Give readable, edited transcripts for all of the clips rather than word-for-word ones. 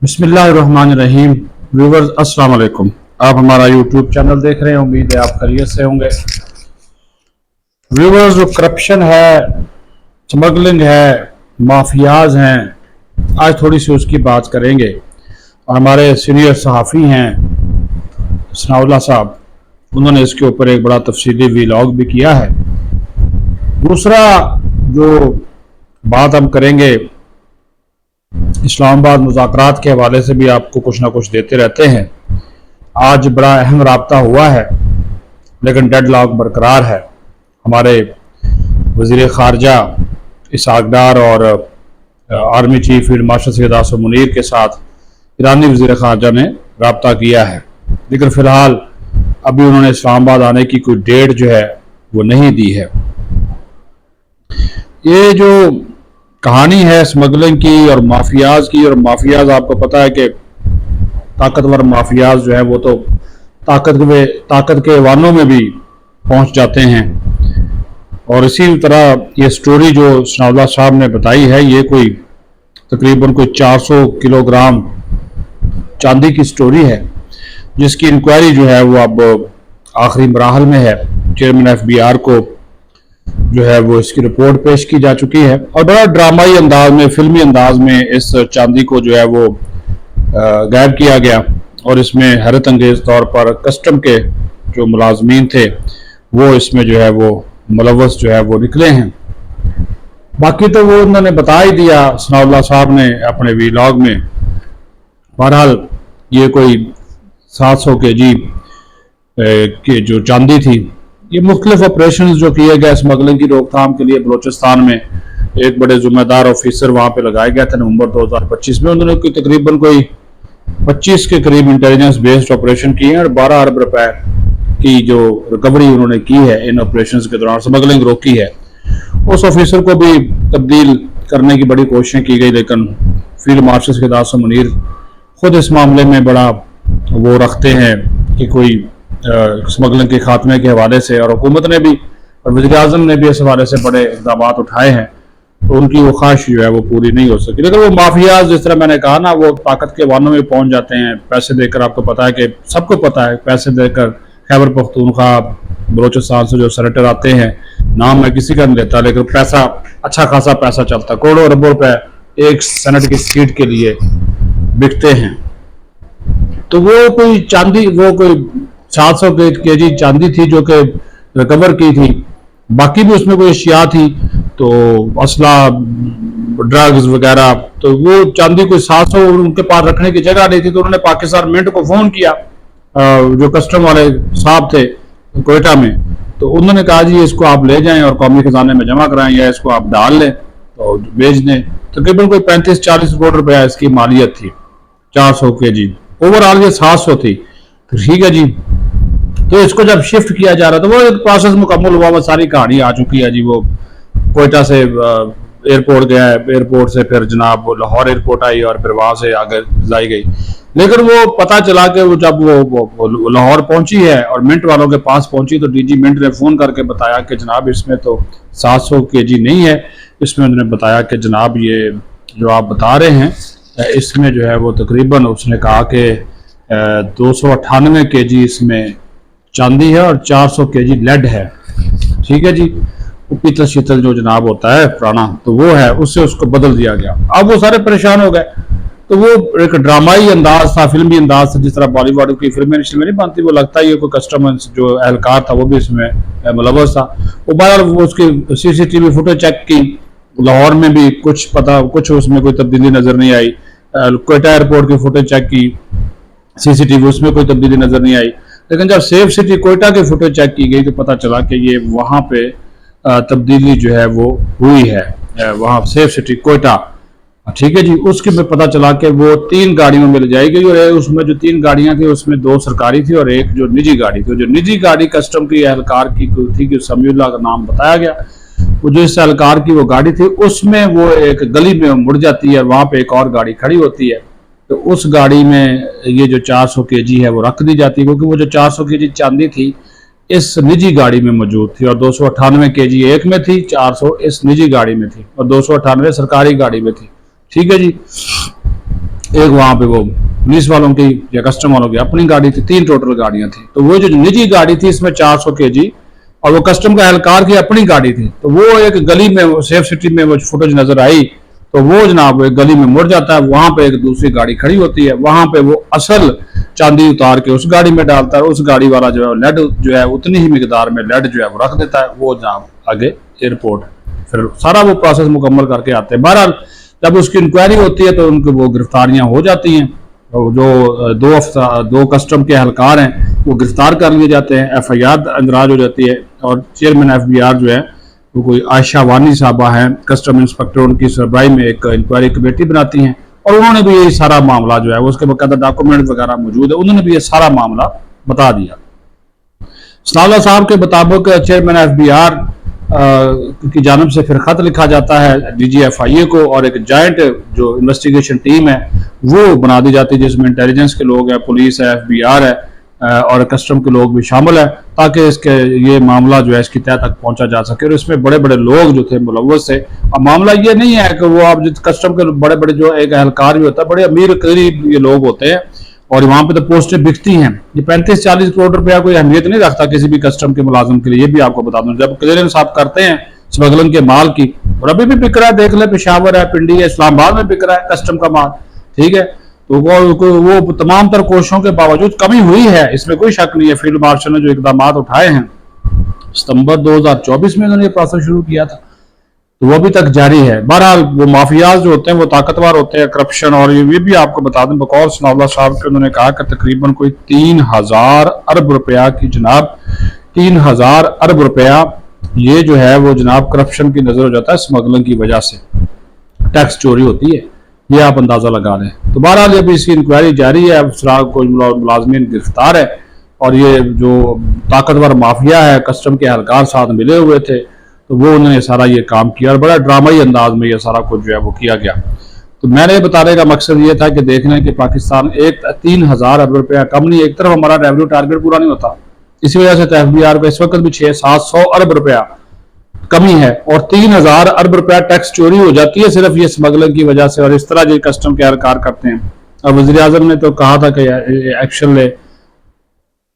बिस्मिल्लाहिर्रहमानिर्रहीम। व्यूवर्स अस्सलाम वालेकुम। आप हमारा यूट्यूब चैनल देख रहे हैं, उम्मीद है आप खैरियत से होंगे। व्यूवर्स, जो करप्शन है, स्मगलिंग है, माफियाज हैं, आज थोड़ी सी उसकी बात करेंगे। और हमारे सीनियर सहाफ़ी हैं सनाउल्लाह साहब, उन्होंने इसके ऊपर एक बड़ा तफसीली वीलॉग भी किया है। दूसरा जो बात हम करेंगे, इस्लामाबाद मुज़ाकरात के हवाले से भी आपको कुछ ना कुछ देते रहते हैं। आज बड़ा अहम राब्ता हुआ है, लेकिन डेडलॉक बरकरार है। हमारे वज़ीर ख़ारजा इसहाक़ डार और army chief field marshal Syed Asim Munir के साथ ईरानी वज़ीर ख़ारजा ने राब्ता किया है, लेकिन फ़िलहाल अभी उन्होंने इस्लामाबाद आने की कोई डेट जो है वो नहीं दी है। ये जो कहानी है स्मगलिंग की और माफियाज की, और माफियाज आपको पता है कि ताकतवर माफियाज जो है वो तो ताकत के वानों में भी पहुंच जाते हैं। और इसी तरह ये स्टोरी जो सनाउल्लाह साहब ने बताई है, ये कोई तकरीबन कोई 400 किलोग्राम चांदी की स्टोरी है, जिसकी इंक्वायरी जो है वो अब आखिरी मराहल में है। चेयरमैन FBI को जो है वो इसकी रिपोर्ट पेश की जा चुकी है, और बड़ा ड्रामाई अंदाज में, फिल्मी अंदाज में इस चांदी को जो है वो गायब किया गया। और इसमें हैरत अंगेज तौर पर कस्टम के जो मुलाजमीन थे वो इसमें जो है वो मुलव्वस जो है वो निकले हैं। बाकी तो वो उन्होंने बता ही दिया सनाउल्लाह साहब ने अपने वीलॉग में। बहरहाल ये कोई 700 kg की जो चांदी थी, ये मुख्तलिफ ऑपरेशन जो किए गए स्मगलिंग की रोकथाम के लिए बलोचिस्तान में, एक बड़े जिम्मेदार ऑफिसर वहाँ पे लगाए गए थे नवंबर 2025 में। उन्होंने तकरीबन कोई 25 के करीब इंटेलिजेंस बेस्ड ऑपरेशन किए हैं और 12 अरब रुपए की जो रिकवरी उन्होंने की है इन ऑपरेशन के दौरान, स्मगलिंग रोकी है। उस ऑफिसर को भी तब्दील करने की बड़ी कोशिशें की गई, लेकिन फील्ड मार्शल सैयद आसिम मुनीर खुद इस मामले में बड़ा वो रखते हैं कि कोई स्मगलिंग के खात्मे के हवाले से, और हुकूमत ने भी और वज़ीर-ए-आज़म ने भी इस हवाले से बड़े इक़दाम उठाए हैं, तो उनकी वो ख्वाहिश जो है वो पूरी नहीं हो सकी। लेकिन वो माफियाज, जिस तरह मैंने कहा ना, वो ताकत के वानों में पहुंच जाते हैं पैसे देकर। आपको पता है कि सबको पता है, पैसे देकर खैबर पख्तूनख्वा बलोचिस्तान से जो सेनेटर आते हैं, नाम मैं किसी का नहीं लेता, लेकिन पैसा, अच्छा खासा पैसा चलता, करोड़ों अरबों रुपए एक सेनेट की सीट के लिए बिकते हैं। तो वो कोई चांदी, वो कोई 700 kg चांदी थी जो कि रिकवर की थी। बाकी भी उसमें कोई अशिया थी, तो असला, ड्रग्स वगैरह। तो वो चांदी कोई 700 उनके पास रखने की जगह नहीं थी, तो उन्होंने पाकिस्तान मिंट को फोन किया, जो कस्टम वाले साहब थे कोयटा में। तो उन्होंने कहा जी इसको आप ले जाएं और कौमी खजाने में जमा कराएं, या इसको आप डाल लें तो बेच दें। तकरीबन कोई 35-40 करोड़ रुपया इसकी मालियत थी, 400 kg। ओवरऑल ये 700 थी। तो ठीक है जी, तो इसको जब शिफ्ट किया जा रहा था, वो एक प्रोसेस मुकम्मल हुआ, वो सारी कहानी आ चुकी है जी। वो कोयटा से एयरपोर्ट गया है, एयरपोर्ट से फिर जनाब वो लाहौर एयरपोर्ट आई और फिर वहां से आगे लाई गई। लेकिन वो पता चला कि वो जब वो लाहौर पहुंची है और मिंट वालों के पास पहुंची, तो DG मिंट ने फोन करके बताया कि जनाब इसमें तो 700 kg नहीं है। इसमें उन्होंने बताया कि जनाब ये जो आप बता रहे हैं, इसमें जो है वो तकरीबन, उसने कहा कि 298 kg इसमें चांदी है और 400 kg लेड है। ठीक है जी, वो पीतल शीतल जो जनाब होता है पुराना, तो वो है, उससे उसको बदल दिया गया। अब वो सारे परेशान हो गए। तो वो एक ड्रामाई अंदाज था, फिल्मी अंदाज था, जिस तरह बॉलीवुड की फिल्में इंडस्ट्री में नहीं बनती, वो लगता ही है कोई कस्टमर जो एहलकार था वो भी इसमें मुलव्वस था। वो बार वो उसकी CCTV फुटेज चेक की, लाहौर में भी कुछ उसमें कोई तब्दीली नजर नहीं आई। कोयटा एयरपोर्ट की फुटेज चेक की CCTV, उसमें कोई तब्दीली नजर नहीं आई। लेकिन जब सेफ सिटी कोयटा की फुटेज चेक की गई तो पता चला कि ये वहां पे तब्दीली जो है वो हुई है, वहां सेफ सिटी कोयटा। ठीक है जी, उसके में पता चला कि वो 3 गाड़ियों में ले जाई गई, और उसमें जो 3 गाड़ियां थी उसमें 2 सरकारी थी और एक जो निजी गाड़ी थी। जो निजी गाड़ी कस्टम की एहलकार की थी, कि समीउल्लाह का नाम बताया गया, वो जो इस एहलकार की वो गाड़ी थी, उसमें वो एक गली में मुड़ जाती है, वहां पे एक और गाड़ी खड़ी होती है। तो उस गाड़ी में ये जो 400 kg है वो रख दी जाती है, क्योंकि वो जो 400 kg चांदी थी इस निजी गाड़ी में मौजूद थी, और 298 kg एक में थी, 400 इस निजी गाड़ी में थी, और 298 सरकारी गाड़ी में थी। ठीक है जी। एक वहाँ पे वो पुलिस वालों की या कस्टम वालों की अपनी गाड़ी थी, 3 टोटल गाड़ियां थी। तो वो जो निजी गाड़ी थी इसमें 400 kg और वो कस्टम का एहलकार की अपनी गाड़ी थी। तो वो एक गली में सेफ सिटी में वो फुटेज नजर आई, तो वो जनाब एक गली में मुड़ जाता है, वहां पे एक दूसरी गाड़ी खड़ी होती है, वहां पे वो असल चांदी उतार के उस गाड़ी में डालता है। उस गाड़ी वाला जो है लेड जो है उतनी ही मिकदार में लेड जो है वो रख देता है, वो जनाब आगे एयरपोर्ट फिर सारा वो प्रोसेस मुकम्मल करके आते हैं। बहरहाल जब उसकी इंक्वायरी होती है तो उनको वो गिरफ्तारियां हो जाती हैं। जो दो कस्टम के एहलकार हैं वो गिरफ्तार कर लिए जाते हैं, FIR अंदराज हो जाती है। और चेयरमैन FBR जो है वो कोई आयशा वानी साहबा हैं, कस्टम इंस्पेक्टर, उनकी सरबराही में एक इंक्वायरी कमेटी बनाती हैं और उन्होंने भी ये सारा मामला जो है उसके बाकायदा डॉक्यूमेंट वगैरह मौजूद है, उन्होंने भी ये सारा मामला बता दिया। सनाउल्लाह साहब के मुताबिक चेयरमैन FBR की जानब से फिर खत लिखा जाता है DGFIA को और एक जॉइंट जो इन्वेस्टिगेशन टीम है वो बना दी जाती है, जिसमें इंटेलिजेंस के लोग हैं, पुलिस है, FBR है और कस्टम के लोग भी शामिल है, ताकि इसके ये मामला जो है इसकी तह तक पहुंचा जा सके। और इसमें बड़े बड़े लोग जो थे मुलव्वस थे। अब मामला ये नहीं है कि वो आप कस्टम के बड़े बड़े जो एक एहलकार भी होता है, बड़े अमीर करीब ये लोग होते हैं और वहां पे तो पोस्टें बिकती हैं। ये 35-40 करोड़ रुपया कोई अहमियत नहीं रखता किसी भी कस्टम के मुलाजिम के लिए, ये भी आपको बता दूं। जब क्लियरेंस आप करते हैं स्मगलिंग के माल की, और अभी भी बिक रहा है, देख ले, पेशावर है, पिंडी है, इस्लामाबाद में बिक रहा है कस्टम का माल, ठीक है। तो वो तमाम तर कोशिशों के बावजूद कमी हुई है, इसमें कोई शक नहीं है। फील्ड मार्शल ने जो इकदाम उठाए हैं, सितंबर 2024 में उन्होंने ये प्रोसेस शुरू किया था, तो वो अभी तक जारी है। बहरहाल वो माफियाज जो होते हैं वो ताकतवर होते हैं, करप्शन, और ये भी आपको बता दें बकौल सनाउल्लाह साहब के, उन्होंने कहा कि तकरीबन कोई 3000 अरब रुपया की जनाब 3000 अरब रुपया ये जो है वो जनाब करप्शन की नजर हो जाता है, स्मगलिंग की वजह से टैक्स चोरी होती है, ये आप अंदाजा लगा लें। तो बहरहाल अभी इसकी इंक्वायरी जारी है, अब फिलहाल कोई मुलाजमीन गिरफ्तार है और ये जो ताकतवर माफिया है कस्टम के एहलकार साथ मिले हुए थे, तो वो उन्होंने सारा ये काम किया और बड़ा ड्रामाई अंदाज में ये सारा कुछ जो है वो किया गया। तो मैंने बताने का मकसद ये था कि देखने कि पाकिस्तान एक 3000 अरब रुपया कम नहीं, एक तरफ हमारा रेवेन्यू टारगेट पूरा नहीं होता, इसी वजह से FBR को इस वक्त भी 600-700 अरब रुपया कमी है और 3000 अरब रुपया टैक्स चोरी हो जाती है सिर्फ ये स्मगलिंग की वजह से। और इस तरह जो कस्टम के एहलकार करते हैं, और वज़ीर आज़म ने तो कहा था कि एक्शन ले,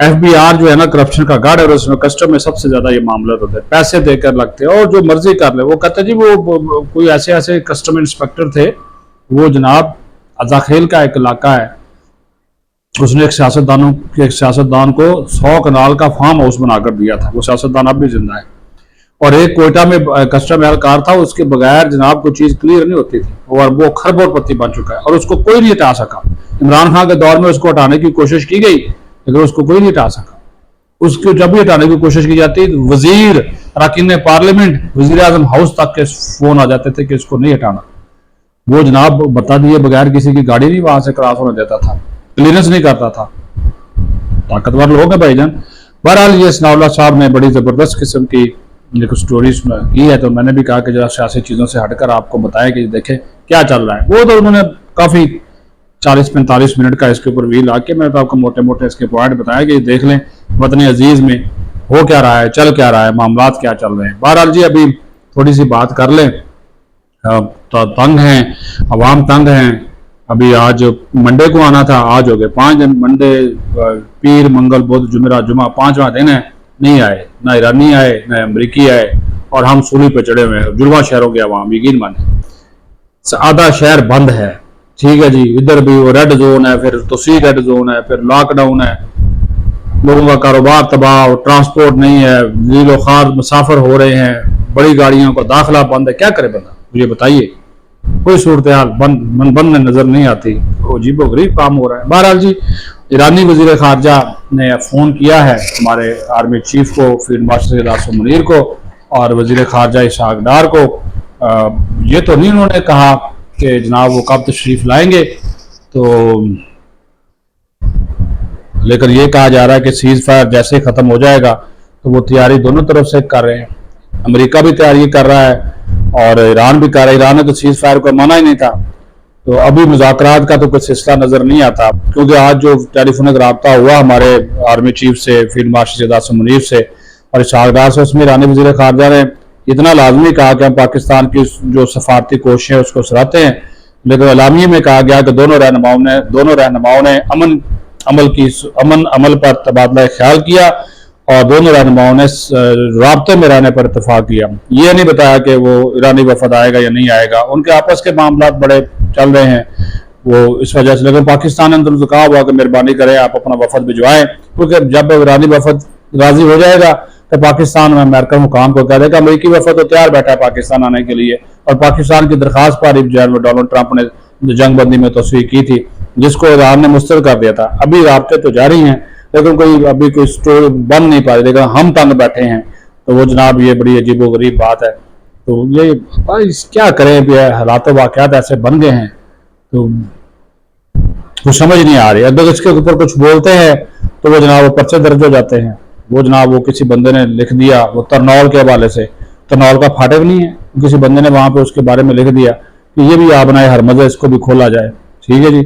FBR जो है ना करप्शन का गढ़ है और उसमें कस्टम में सबसे ज्यादा ये मामला होता है, पैसे देकर लगते हैं और जो मर्जी कर ले। वो कहते जी वो कोई ऐसे कस्टम इंस्पेक्टर थे, वो जनाब अजाखेल का एक इलाका है, उसने एक सियासतदान को 100 कनाल का फार्म हाउस बनाकर दिया था, वो सियासतदान अब भी जिंदा है। और एक कोयटा में कस्टम एहलकार था, उसके बगैर जनाब कोई चीज क्लियर नहीं होती थी और वो खरबोपति बन चुका है और उसको कोई नहीं हटा सका। इमरान खान के दौर में उसको हटाने की कोशिश की गई लेकिन उसको कोई नहीं हटा सका। उसको जब भी हटाने की कोशिश की जाती तो वजीर, अरकान पार्लियामेंट, वजीर आजम हाउस तक के फोन आ जाते थे कि इसको नहीं हटाना। वो जनाब बता दिए बगैर किसी की गाड़ी नहीं वहां से क्रॉस होने देता था, क्लियरेंस नहीं करता था। ताकतवर लोग हैं भाईजान। बहरहाल ये सनाउल्लाह साहब ने बड़ी जबरदस्त किस्म की एक स्टोरी की है, तो मैंने भी कहा कि जरा सियासी चीजों से हटकर आपको बताया कि देखें क्या चल रहा है। वो तो उन्होंने काफी 40-45 मिनट का इसके ऊपर व्हील आके मैंने तो आपको मोटे मोटे इसके पॉइंट बताया कि देख लें वतन अजीज में हो क्या रहा है, चल क्या रहा है, मामलात क्या चल रहे हैं। बहरहाल जी अभी थोड़ी सी बात कर लें, तो तंग हैं, अवाम तंग हैं। अभी आज मंडे को आना था, आज हो गए 5 दिन, मंडे, पीर, मंगल, बुध, जुमेरात, जुमा, 5वां दिन है, नहीं आए, ना ईरानी आए, ना अमरीकी आए और हम सूली पे चढ़े हुए हैं। जुड़वा शहरों के अवाम यकीन माने आधा शहर बंद है, ठीक है जी। इधर भी वो रेड जोन है, फिर तोसी रेड जोन है, फिर लॉकडाउन है, लोगों का कारोबार तबाह, ट्रांसपोर्ट नहीं है, नीलो खार मुसाफिर हो रहे हैं, बड़ी गाड़ियों का दाखिला बंद है। क्या करे बंदा, मुझे बताइए, कोई सूरत हाल बंद नजर नहीं आती, अजीबो गरीब काम हो रहा है। बहरहाल जी ईरानी वजीर खारजा ने फोन किया है हमारे आर्मी चीफ को, फील्ड मार्शल आसिम मुनीर को और वजीर खारजा इसहाक डार को। ये तो नहीं उन्होंने कहा कि जनाब वो कब तशरीफ लाएंगे, तो लेकिन ये कहा जा रहा है कि सीज फायर जैसे ही खत्म हो जाएगा तो वो तैयारी दोनों तरफ से कर रहे हैं। अमेरिका भी तैयारी कर रहा है और ईरान भी कर रहा है। ईरान ने तो सीज फायर को माना ही नहीं था, तो अभी मुज़ाकरात का तो कुछ सिलसिला नजर नहीं आता, क्योंकि आज जो टेलीफोनिक राब्ता हुआ हमारे आर्मी चीफ से, फील्ड मार्शल आसिम मुनीर से और इसहाक डार से, उसमें ईरानी वज़ीर खारजा ने इतना लाजमी कहा कि हम पाकिस्तान की जो सफारती कोशिशें उसको सराहते हैं, لیکن اعلامیے میں کہا گیا کہ دونوں رہنماؤں نے امن عمل پر تبادلہ خیال کیا اور دونوں رہنماؤں نے رابطے میں رہنے پر اتفاق کیا. یہ نہیں بتایا کہ وہ ایرانی وفد آئے گا یا نہیں آئے گا. ان کے آپس کے معاملات بڑے چل رہے ہیں وہ اس وجہ سے. لیکن پاکستان نے اندر سے کہا ہوا کہ مہربانی کریں آپ اپنا وفد بھجوائیں, کیونکہ جب ایرانی وفد راضی ہو جائے گا تو پاکستان میں امریکن حکام کو کہہ دے گا امریکی وفد تو تیار بیٹھا ہے پاکستان آنے کے لیے. اور پاکستان کی درخواست پر جنرل ڈونلڈ ٹرمپ نے جنگ بندی میں توثیق کی تھی جس کو ایران نے مسترد کر دیا تھا. ابھی رابطے تو جاری ہیں لیکن ابھی کوئی سٹور بن نہیں پا رہی, لیکن ہم تنگ بیٹھے ہیں. تو وہ جناب یہ بڑی عجیب و غریب بات ہے. تو یہ کیا کریں, حالات و واقعات ایسے بن گئے ہیں تو کچھ سمجھ نہیں آ رہی. اگر اس کے اوپر کچھ بولتے ہیں تو وہ جناب وہ پرچے درج ہو جاتے ہیں. وہ جناب وہ کسی بندے نے لکھ دیا وہ ترنول کے حوالے سے, ترنول کا پھاٹک نہیں ہے, کسی بندے نے وہاں پہ اس کے بارے میں لکھ دیا کہ یہ بھی آبنائے ہرمز ہے, اس کو بھی کھولا جائے. ٹھیک ہے جی,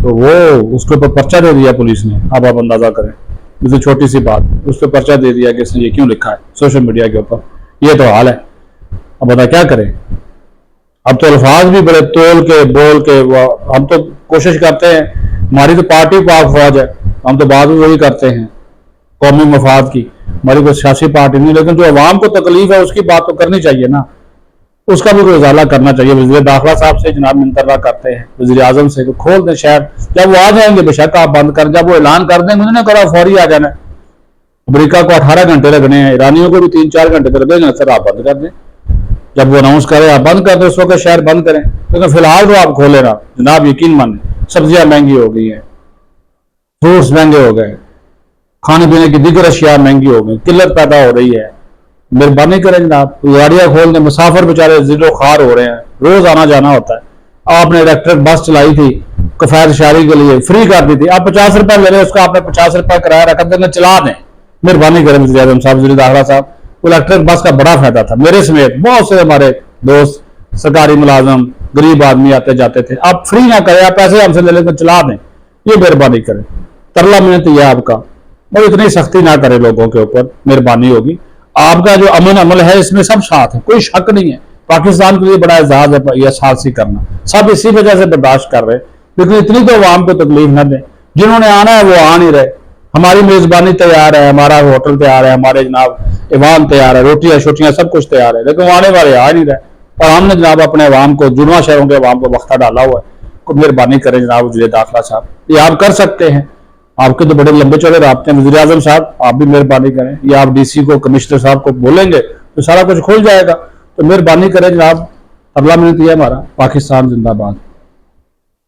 تو وہ اس کے اوپر پرچہ دے دیا پولیس نے. اب آپ اندازہ کریں, جیسے چھوٹی سی بات اس پہ پرچہ دے دیا کہ اس نے یہ کیوں لکھا ہے سوشل میڈیا کے اوپر. یہ تو حال ہے. اب بتا کیا کریں. اب تو الفاظ بھی بڑے تول کے بول کے ہم تو کوشش کرتے ہیں, ہماری تو پارٹی پاک فوج ہے, ہم تو بات بھی وہی کرتے ہیں قومی مفاد کی. ہماری کوئی سیاسی پارٹی نہیں, لیکن جو عوام کو تکلیف ہے اس کی بات تو کرنی چاہیے نا, اس کا بھی کوئی ازالہ کرنا چاہیے. وزیر داخلہ صاحب سے جناب منترا کرتے ہیں, وزیر اعظم سے کھول دیں شہر. جب وہ آ جائیں گے بے شک آپ بند کر, جب وہ اعلان کر دیں گے انہوں نے کرا فوری آ جانا ہے. امریکہ کو 18 گھنٹے لگنے ہیں, ایرانیوں کو بھی 3-4 گھنٹے لگے گا, سر آپ بند کر دیں. جب وہ اناؤنس کرے آپ بند کر دیں, اس وقت شہر بند کریں. لیکن فی الحال تو آپ کھولے نا جناب, یقین مانیں سبزیاں مہنگی ہو گئی ہیں, فروٹس مہنگے ہو گئے, کھانے پینے کی دیگر اشیاء مہنگی ہو گئی, قلت پیدا ہو رہی ہے. مہربانی کریں جناب, گاڑیاں کھول دیں. مسافر بیچارے زیر و خوار ہو رہے ہیں, روز آنا جانا ہوتا ہے. آپ نے الیکٹرک بس چلائی تھی کفایت شہری کے لیے, فری کر دی تھی, آپ 50 روپے لے لیں, اس کا آپ نے 50 روپے کرایہ رکھ دیں, چلا دیں. مہربانی کریں وزیر اعظم صاحب, وزیر داخلہ صاحب. الیکٹرک بس کا بڑا فائدہ تھا, میرے سمیت بہت سے ہمارے دوست سرکاری ملازم غریب آدمی آتے جاتے تھے. آپ فری نہ کریں, آپ پیسے ہم سے لے لیں تو چلا دیں. یہ مہربانی کریں, ترلا منت یہ آپ کا, اور اتنی سختی نہ کرے لوگوں کے اوپر, مہربانی ہوگی. آپ کا جو امن عمل ہے اس میں سب ساتھ ہے, کوئی شک نہیں ہے. پاکستان کے لیے بڑا اعزاز ہے یہ سازشی کرنا, سب اسی وجہ سے برداشت کر رہے. لیکن اتنی تو عوام کو تکلیف نہ دیں. جنہوں نے آنا ہے وہ آ نہیں رہے. ہماری میزبانی تیار ہے, ہمارا ہوٹل تیار ہے, ہمارے جناب ایوان تیار ہے, روٹیاں شوٹیاں سب کچھ تیار ہے, لیکن وہ آنے والے آ نہیں رہے. اور ہم نے جناب اپنے عوام کو, جنواں شہروں کے عوام کو وقتہ ڈالا ہوا ہے. مہربانی کریں جناب وزیر داخلہ صاحب, یہ آپ کر سکتے ہیں. آپ کے تو بڑے لمبے چوڑے رابطے ہیں. وزیر اعظم صاحب آپ بھی مہربانی کریں, یا آپ ڈی سی کو کمشنر صاحب کو بولیں گے تو سارا کچھ کھل جائے گا. تو مہربانی کریں جناب, اگلا منٹ یہ ہمارا. پاکستان زندہ باد.